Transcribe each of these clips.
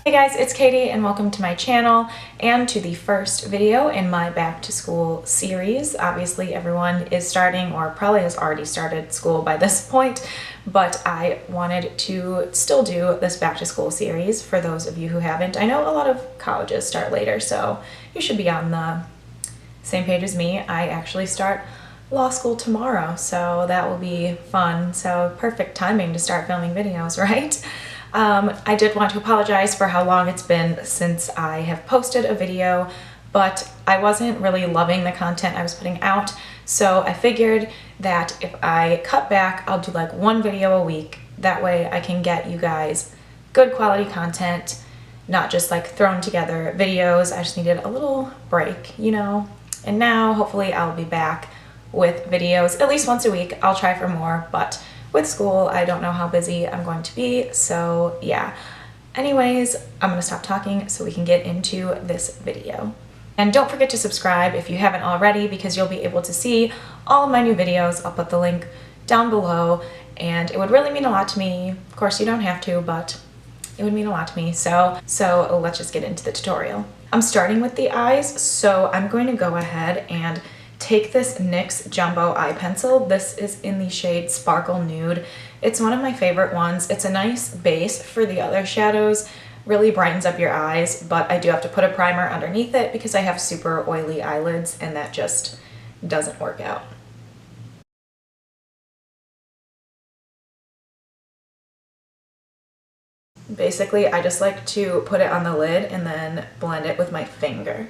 Hey guys, it's Katie and welcome to my channel and to the first video in my back to school series. Obviously everyone is starting or probably has already started school by this point, but I wanted to still do this back to school series for those of you who haven't. I know a lot of colleges start later, so you should be on the same page as me. I actually start law school tomorrow, so that will be fun. So perfect timing to start filming videos, right? I did want to apologize for how long it's been since I have posted a video, but I wasn't really loving the content I was putting out, so I figured that if I cut back, I'll do like one video a week. That way I can get you guys good quality content, not just like thrown together videos. I just needed a little break, you know? And now hopefully I'll be back with videos at least once a week. I'll try for more, but with school, I don't know how busy I'm going to be, so yeah. Anyways, I'm gonna stop talking so we can get into this video. And don't forget to subscribe if you haven't already, because you'll be able to see all of my new videos. I'll put the link down below, and it would really mean a lot to me. Of course, you don't have to, but it would mean a lot to me. So let's just get into the tutorial. I'm starting with the eyes, so I'm going to go ahead and take this NYX Jumbo Eye Pencil. This is in the shade Sparkle Nude. It's one of my favorite ones. It's a nice base for the other shadows, really brightens up your eyes, but I do have to put a primer underneath it because I have super oily eyelids and that just doesn't work out. Basically, I just like to put it on the lid and then blend it with my finger.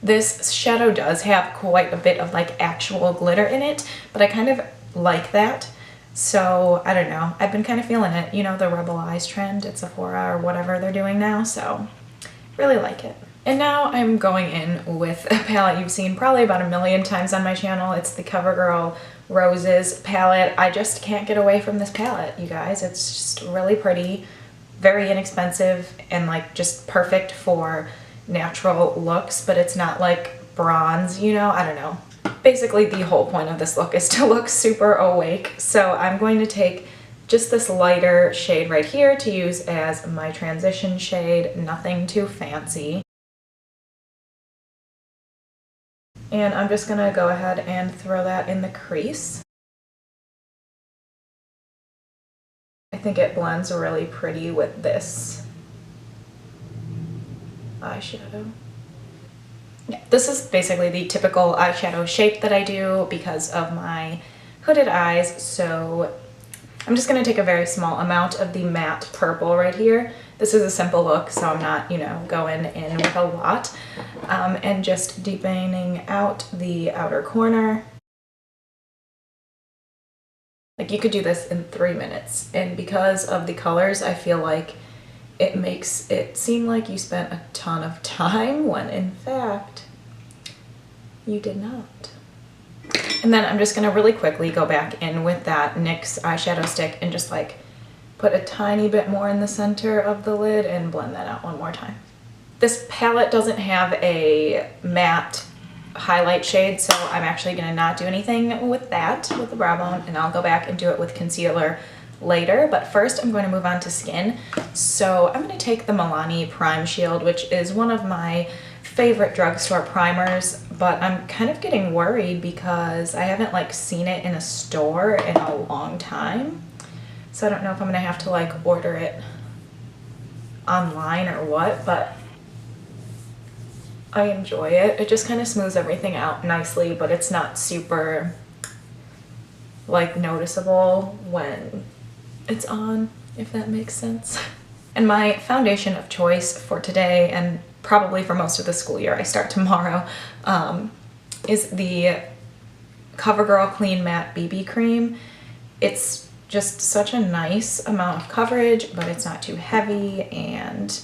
This shadow does have quite a bit of like actual glitter in it, but I kind of like that. So I don't know, I've been kind of feeling it, you know, the Rebel Eyes trend at Sephora or whatever they're doing now, so really like it. And now I'm going in with a palette you've seen probably about a million times on my channel. It's the Covergirl Roses palette. I just can't get away from this palette, you guys. It's just really pretty, very inexpensive, and like just perfect for natural looks, but it's not like bronze, you know? I don't know. Basically, the whole point of this look is to look super awake, so I'm going to take just this lighter shade right here to use as my transition shade, nothing too fancy. And I'm just gonna go ahead and throw that in the crease. I think it blends really pretty with this eyeshadow. Yeah, this is basically the typical eyeshadow shape that I do because of my hooded eyes, so I'm just going to take a very small amount of the matte purple right here. This is a simple look, so I'm not, you know, going in with a lot, and just deepening out the outer corner. Like, you could do this in 3 minutes, and because of the colors, I feel like it makes it seem like you spent a ton of time when in fact you did not. And then I'm just gonna really quickly go back in with that NYX eyeshadow stick and just like put a tiny bit more in the center of the lid and blend that out one more time. This palette doesn't have a matte highlight shade, so I'm actually gonna not do anything with that, with the brow bone, and I'll go back and do it with concealer later. But first I'm going to move on to skin. So I'm going to take the Milani Prime Shield, which is one of my favorite drugstore primers, but I'm kind of getting worried because I haven't like seen it in a store in a long time. So I don't know if I'm going to have to like order it online or what, but I enjoy it. It just kind of smooths everything out nicely, but it's not super like noticeable when it's on, if that makes sense. And my foundation of choice for today, and probably for most of the school year, I start tomorrow, is the CoverGirl Clean Matte BB Cream. It's just such a nice amount of coverage, but it's not too heavy, and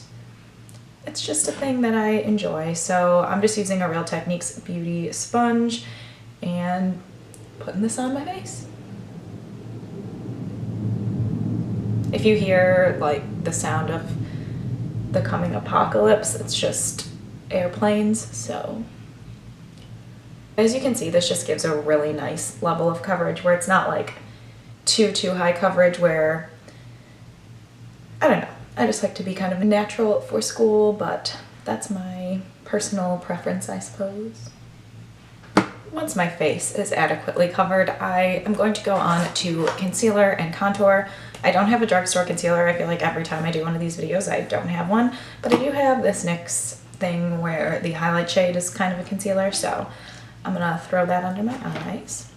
it's just a thing that I enjoy. So I'm just using a Real Techniques beauty sponge and putting this on my face. If you hear like the sound of the coming apocalypse, it's just airplanes. So as you can see, this just gives a really nice level of coverage where it's not like too high coverage where, I don't know, I just like to be kind of natural for school, but that's my personal preference, I suppose. Once my face is adequately covered, I am going to go on to concealer and contour. I don't have a drugstore concealer. I feel like every time I do one of these videos, I don't have one, but I do have this NYX thing where the highlight shade is kind of a concealer, so I'm gonna throw that under my eyes.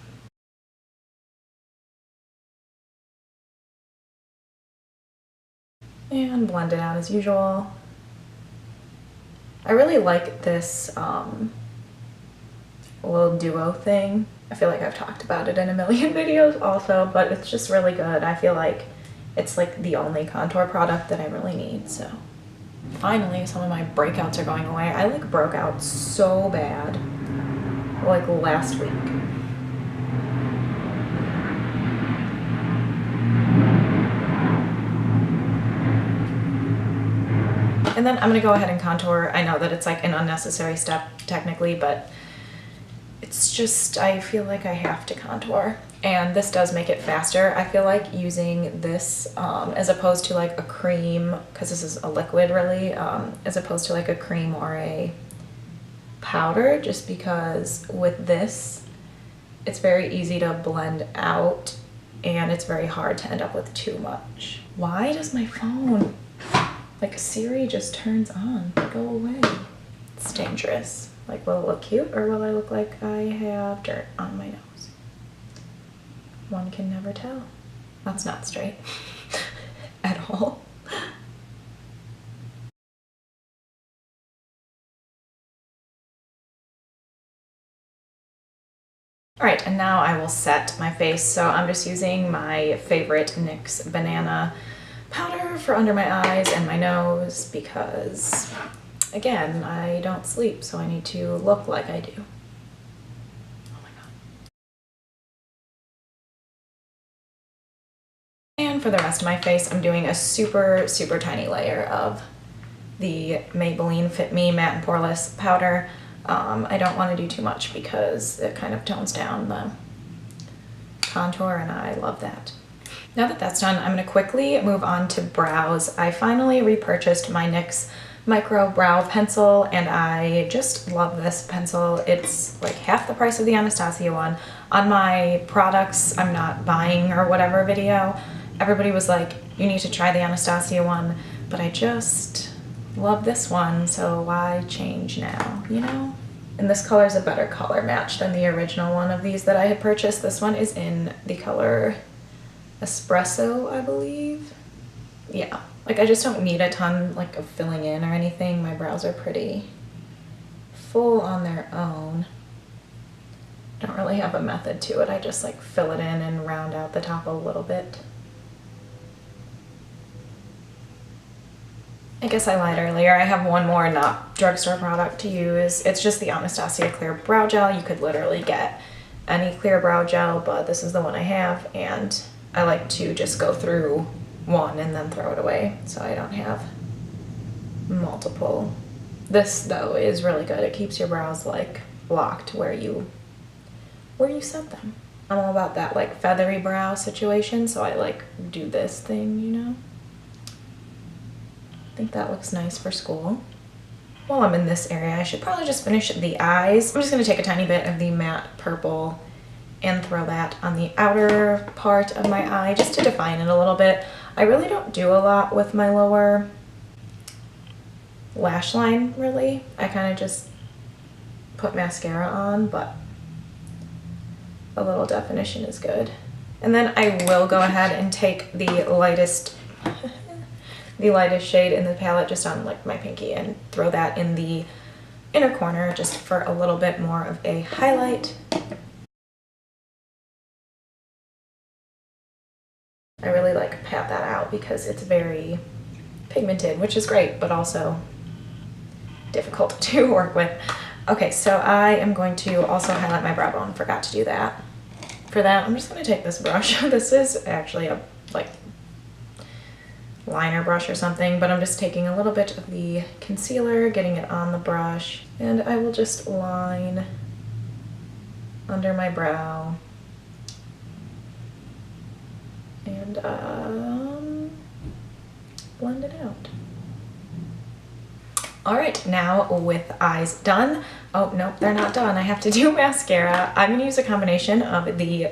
And blend it out as usual. I really like this little duo thing. I feel like I've talked about it in a million videos also, but it's just really good. I feel like it's like the only contour product that I really need, so. Finally, some of my breakouts are going away. I like broke out so bad, like last week. And then I'm gonna go ahead and contour. I know that it's like an unnecessary step technically, but it's just, I feel like I have to contour. And this does make it faster. I feel like using this as opposed to like a cream, because this is a liquid really, as opposed to like a cream or a powder, just because with this, it's very easy to blend out and it's very hard to end up with too much. Why does my phone, like Siri just turns on? Go away. It's dangerous. Like, will it look cute or will I look like I have dirt on my nose? One can never tell. That's not straight at all. All right, and now I will set my face. So I'm just using my favorite NYX Banana Powder for under my eyes and my nose because, again, I don't sleep, so I need to look like I do. Oh my god. And for the rest of my face, I'm doing a super tiny layer of the Maybelline Fit Me Matte and Poreless powder. I don't want to do too much because it kind of tones down the contour and I love that. Now that that's done, I'm going to quickly move on to brows. I finally repurchased my NYX Micro Brow Pencil and I just love this pencil. It's like half the price of the Anastasia one. On my products I'm not buying or whatever video, everybody was like, you need to try the Anastasia one, but I just love this one, so why change now, you know? And this color is a better color match than the original one of these that I had purchased. This one is in the color Expresso, I believe. Yeah, like I just don't need a ton like of filling in or anything. My brows are pretty full on their own. Don't really have a method to it. I just like fill it in and round out the top a little bit. I guess I lied earlier. I have one more not drugstore product to use. It's just the Anastasia Clear Brow Gel. You could literally get any clear brow gel, but this is the one I have, and I like to just go through one and then throw it away so I don't have multiple. This though is really good. It keeps your brows like locked where you set them. I'm all about that like feathery brow situation, so I like do this thing, you know? I think that looks nice for school. While I'm in this area, I should probably just finish the eyes. I'm just going to take a tiny bit of the matte purple and throw that on the outer part of my eye just to define it a little bit. I really don't do a lot with my lower lash line, really. I kind of just put mascara on, but a little definition is good. And then I will go ahead and take the lightest shade in the palette just on like my pinky and throw that in the inner corner just for a little bit more of a highlight. I really like pat that out because it's very pigmented, which is great, but also difficult to work with. Okay, so I am going to also highlight my brow bone. Forgot to do that. For that, I'm just going to take this brush. This is actually a like liner brush or something, but I'm just taking a little bit of the concealer, getting it on the brush, and I will just line under my brow and blend it out. All right, now with eyes done. Oh, nope, they're not done. I have to do mascara. I'm gonna use a combination of the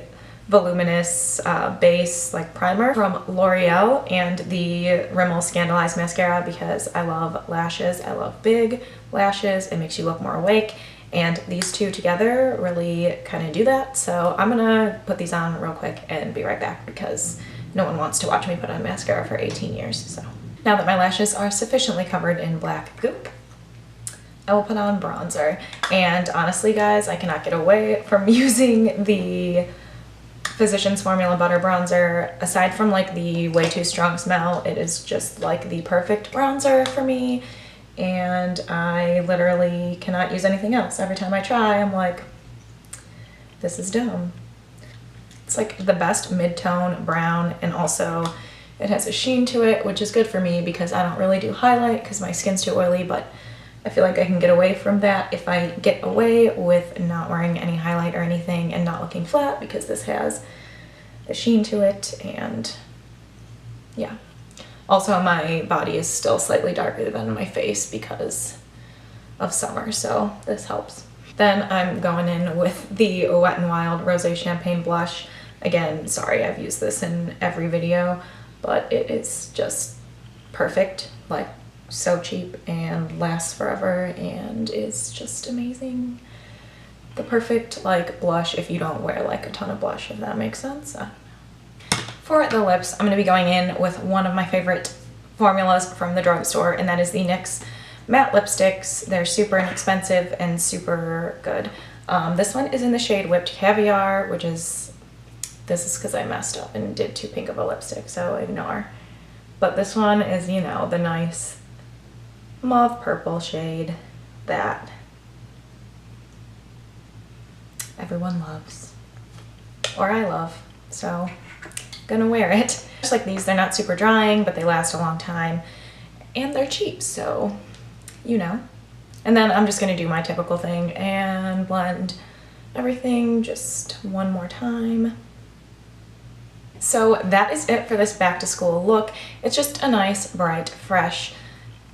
voluminous base like primer from L'Oreal and the Rimmel Scandalized mascara because I love lashes. I love big lashes. It makes you look more awake, and these two together really kind of do that. So I'm gonna put these on real quick and be right back because no one wants to watch me put on mascara for 18 years. So now that my lashes are sufficiently covered in black goop, I will put on bronzer. And honestly, guys, I cannot get away from using the Physicians Formula Butter Bronzer. Aside from like the way too strong smell, it is just like the perfect bronzer for me. And I literally cannot use anything else. Every time I try, I'm like, this is dumb. It's like the best mid-tone brown, and also it has a sheen to it, which is good for me because I don't really do highlight because my skin's too oily, but I feel like I can get away from that if I get away with not wearing any highlight or anything and not looking flat, because this has a sheen to it. And yeah. Also, my body is still slightly darker than my face because of summer, so this helps. Then I'm going in with the Wet n Wild Rosé Champagne Blush. Again, sorry, I've used this in every video, but it is just perfect. Like, so cheap and lasts forever and is just amazing. The perfect like blush if you don't wear like a ton of blush, if that makes sense. For the lips, I'm going to be going in with one of my favorite formulas from the drugstore, and that is the NYX matte lipsticks. They're super inexpensive and super good. This one is in the shade Whipped Caviar, which is, this is because I messed up and did too pink of a lipstick, so ignore. But this one is, you know, the nice mauve purple shade that everyone loves, or I love, so gonna wear it. Just like these, they're not super drying, but they last a long time and they're cheap, so you know. And then I'm just gonna do my typical thing and blend everything just one more time. So that is it for this back to school look. It's just a nice, bright, fresh,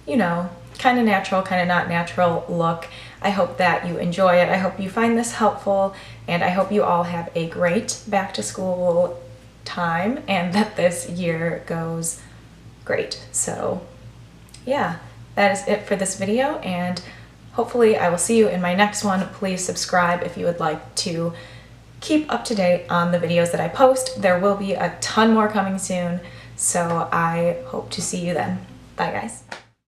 you know, kind of natural, kind of not natural look. I hope that you enjoy it. I hope you find this helpful, and I hope you all have a great back to school time and that this year goes great. So yeah, that is it for this video, and hopefully I will see you in my next one. Please subscribe if you would like to keep up to date on the videos that I post. There will be a ton more coming soon, so I hope to see you then. Bye guys.